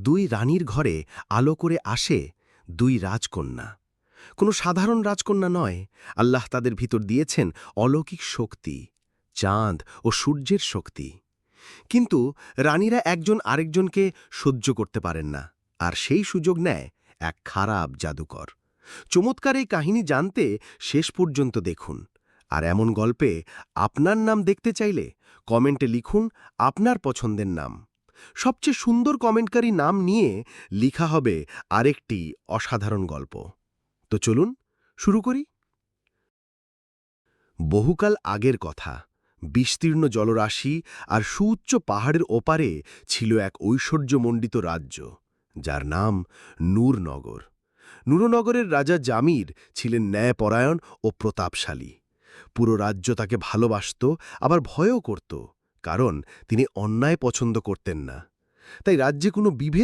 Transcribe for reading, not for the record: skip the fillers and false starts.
দুই রানীর ঘরে আলো করে আসে দুই রাজকন্যা। কোনো সাধারণ রাজকন্যা নয়, আল্লাহ তাদের ভিতর দিয়েছেন অলৌকিক শক্তি, চাঁদ ও সূর্যের শক্তি। কিন্তু রানীরা একজন আরেকজনকে সহ্য করতে পারেন না, আর সেই সুযোগ নেয় এক খারাপ জাদুকর। চমৎকার এই কাহিনী জানতে শেষ পর্যন্ত দেখুন। আর এমন গল্পে আপনার নাম দেখতে চাইলে কমেন্টে লিখুন আপনার পছন্দের নাম। সবচেয়ে সুন্দর কমেন্টকারী নাম নিয়ে লিখা হবে আরেকটি অসাধারণ গল্প। তো চলুন শুরু করি। বহুকাল আগের কথা, বিস্তীর্ণ জলরাশি আর সুউচ্চ পাহাড়ের ওপারে ছিল এক ঐশ্বর্যমণ্ডিত রাজ্য, যার নাম নূরনগর। নূরনগরের রাজা জামির ছিলেন ন্যায়পরায়ণ ও প্রতাপশালী। পুরো রাজ্য তাকে ভালোবাসত, আবার ভয়ও করত, কারণ তিনি অন্যায় পছন্দ করতেন না। তাই রাজ্যে কোনো বিভেদ